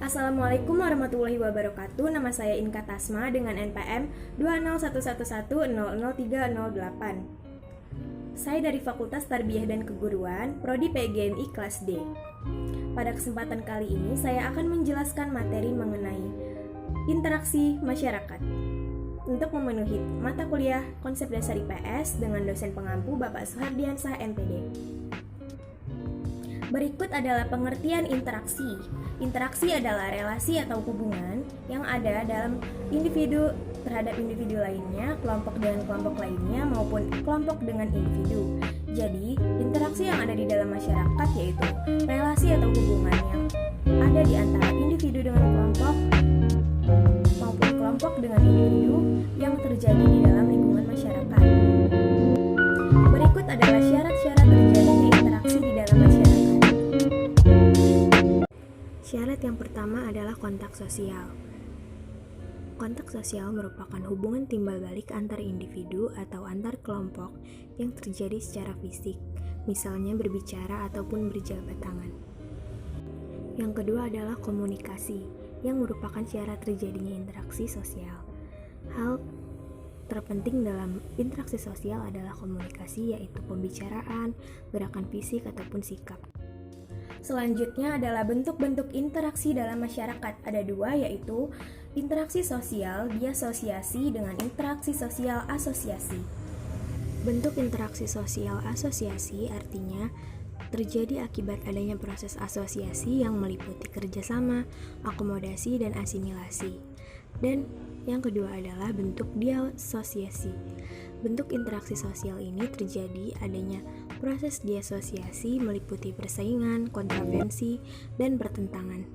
Assalamualaikum warahmatullahi wabarakatuh. Nama saya Inka Tasma dengan NPM 20111000308. Saya dari Fakultas Tarbiyah dan Keguruan, Prodi PGMI kelas D. Pada kesempatan kali ini saya akan menjelaskan materi mengenai interaksi masyarakat untuk memenuhi mata kuliah konsep dasar IPS dengan dosen pengampu Bapak Suhardiansah MPD. Berikut adalah pengertian interaksi. Interaksi adalah relasi atau hubungan yang ada dalam individu terhadap individu lainnya, kelompok dengan kelompok lainnya, maupun kelompok dengan individu. Jadi, interaksi yang ada di dalam masyarakat yaitu relasi atau hubungan yang ada di antara individu dengan kelompok maupun kelompok dengan individu yang terjadi di dalam lingkungan masyarakat. Berikut adalah syarat-syarat terjadinya interaksi di dalam masyarakat. Syarat yang pertama adalah kontak sosial. Kontak sosial merupakan hubungan timbal balik antar individu atau antar kelompok yang terjadi secara fisik, misalnya berbicara ataupun berjabat tangan. Yang kedua adalah komunikasi, yang merupakan syarat terjadinya interaksi sosial. Hal terpenting dalam interaksi sosial adalah komunikasi, yaitu pembicaraan, gerakan fisik, ataupun sikap. Selanjutnya adalah bentuk-bentuk interaksi dalam masyarakat. Ada dua, yaitu interaksi sosial diasosiasi dengan interaksi sosial asosiasi. Bentuk interaksi sosial asosiasi artinya terjadi akibat adanya proses asosiasi yang meliputi kerjasama, akomodasi, dan asimilasi. Dan yang kedua adalah bentuk diasosiasi. Bentuk interaksi sosial ini terjadi adanya proses diasosiasi meliputi persaingan, kontravensi, dan pertentangan.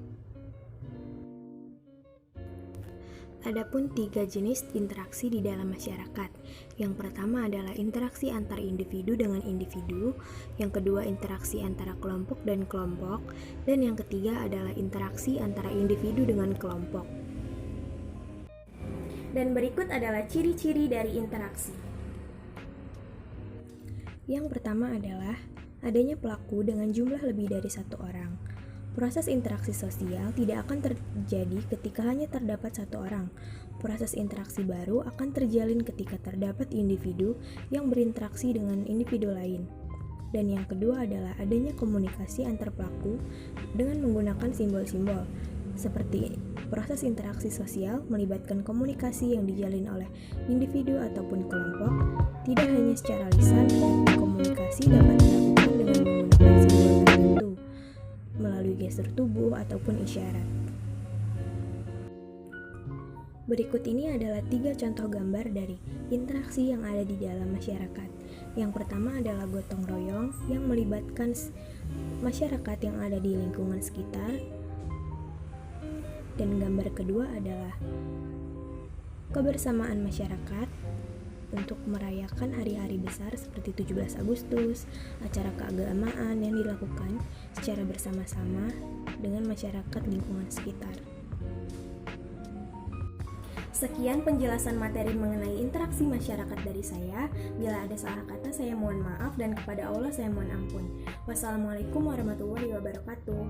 Adapun 3 jenis interaksi di dalam masyarakat. Yang pertama adalah interaksi antar individu dengan individu, yang kedua interaksi antara kelompok dan kelompok, dan yang ketiga adalah interaksi antara individu dengan kelompok. Dan berikut adalah ciri-ciri dari interaksi. Yang pertama adalah adanya pelaku dengan jumlah lebih dari satu orang. Proses interaksi sosial tidak akan terjadi ketika hanya terdapat satu orang. Proses interaksi baru akan terjalin ketika terdapat individu yang berinteraksi dengan individu lain. Dan yang kedua adalah adanya komunikasi antar pelaku dengan menggunakan simbol-simbol. Seperti proses interaksi sosial melibatkan komunikasi yang dijalin oleh individu ataupun kelompok, tidak hanya secara lisan, tetapi komunikasi dapat dilakukan dengan menggunakan simbol tertentu, melalui gestur tubuh ataupun isyarat. Berikut ini adalah 3 contoh gambar dari interaksi yang ada di dalam masyarakat. Yang pertama adalah gotong royong yang melibatkan masyarakat yang ada di lingkungan sekitar. Dan gambar kedua adalah kebersamaan masyarakat untuk merayakan hari-hari besar seperti 17 Agustus, acara keagamaan yang dilakukan secara bersama-sama dengan masyarakat lingkungan sekitar. Sekian penjelasan materi mengenai interaksi masyarakat dari saya. Bila ada salah kata saya mohon maaf dan kepada Allah saya mohon ampun. Wassalamualaikum warahmatullahi wabarakatuh.